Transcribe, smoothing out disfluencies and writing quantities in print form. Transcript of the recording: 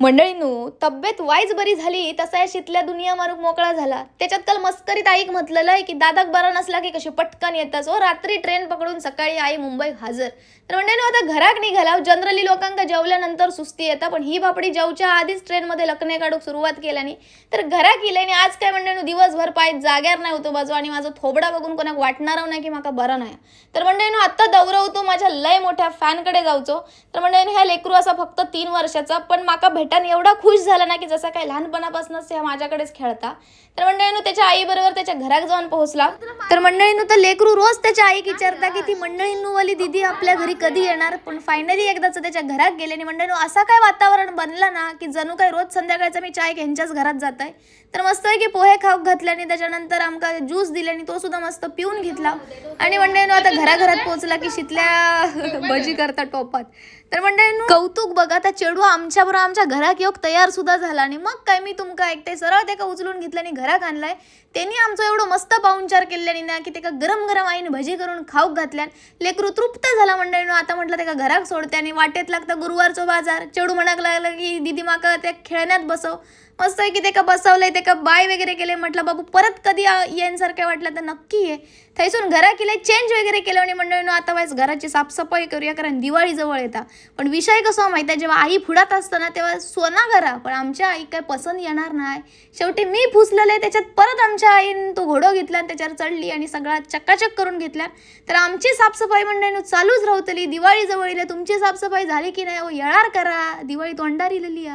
मंडळींनो, तब्येत वाईज बरी झाली तसा या शितल्या दुनिया मारूक मोकळा झाला. त्याच्यात काल मस्करीत आईक म्हटलेलं आहे की दादाक बरा नसला की कशी पटकन येतच ओ. रात्री ट्रेन पकडून सकाळी आई मुंबई हजर. तर मंडळींनो, आता घराक निघाला. जनरली लोकांका जेवल्यानंतर सुस्ती येतं, पण ही बापडी जेवच्या आधीच ट्रेनमध्ये लकणे काढूक सुरुवात केल्यानी तर घराक इले आणि आज काय मंडळींनो, दिवसभर पाय जाग्यार नाही होतो बाजू आणि माझं थोबडा बघून कोणाक वाटणार नाही की माका बरं नाही. तर मंडळींनो, आता दौरवतो माझ्या लय मोठ्या फॅनकडे जाऊचो. तर मंडळींनो, ह्या लेकरू असा फक्त 3 वर्षाचा, पण माका भेटान एवढा खुश झाला ना की जसा काय लहानपणापासूनच ह्या माझ्याकडेच खेळता. तर मंडळींनो, त्याच्या आई बरोबर त्याच्या घरात जाऊन पोहोचला. तर मंडळींनो, तर लेकरू रोज त्याच्या आईक विचारता की ती मंडळींनो वाली दीदी आपल्या घरी कधी येणार. पण फायनली एकदाच त्याच्या घरात गेले आणि मंडळींनो, असा काय वातावरण बनला ना की जणू काय रोज संध्याकाळचा मी चाय यांच्याच घरात जात आहे. तर मस्त आहे की पोहे खाऊ घातल्याने, त्याच्यानंतर आमका ज्यूस दिल्याने तो सुद्धा मस्त पिऊन घेतला. आणि मंडळींनो, आता घराघरात पोहोचला की शितल्या भजी करता टोपात. तर मंडळींनो, कौतुक बघा, त्या चेडू आमच्याबरोबर आमच्या घरात येऊक तयार सुद्धा झाला. आणि मग काय मी तुमका ऐकते सरळ त्याका उचलून घेतल्याने घरात आणलाय. त्यांनी आमचं एवढं मस्त पाहुणचार केल्याने ना की त्याका गरम गरम आईने भजी करून खाऊक घातल्यान लेकरू तृप्त झाला. मंडळींनो, आता म्हटलं त्याका घरात सोडते आणि वाटेत लागता गुरुवारचो बाजार. चेडू म्हणाक लागला की दीदी माका त्या खेळण्यात बसव. मस्त आहे की त्याका बसवलंय, त्याका बाय वगैरे केले. म्हटलं बाबू परत कधी येण्यासारखं वाटलं तर नक्की ये. थैसून घरा केले, चेंज वगैरे केलं. आणि मंडळींनो, आता वाईस घराची साफसफाई करूया, कारण दिवाळी जवळ येता. पण विषय कसा माहिती आहे, जेव्हा आई फुडात असताना तेव्हा सोना घरा, पण आमच्या आई काय पसंत येणार नाही. शेवटी मी फुसलेलं आहे त्याच्यात. परत आमच्या आईने तो घोडा घेतला आणि त्याच्यावर चढली आणि सगळा चक्काचक करून घेतला. तर आमची साफसफाई मंडळींनो चालूच राहतली. दिवाळी जवळ तुमची साफसफाई झाली की नाही येणार करा, दिवाळी तोंडारी लिहिली.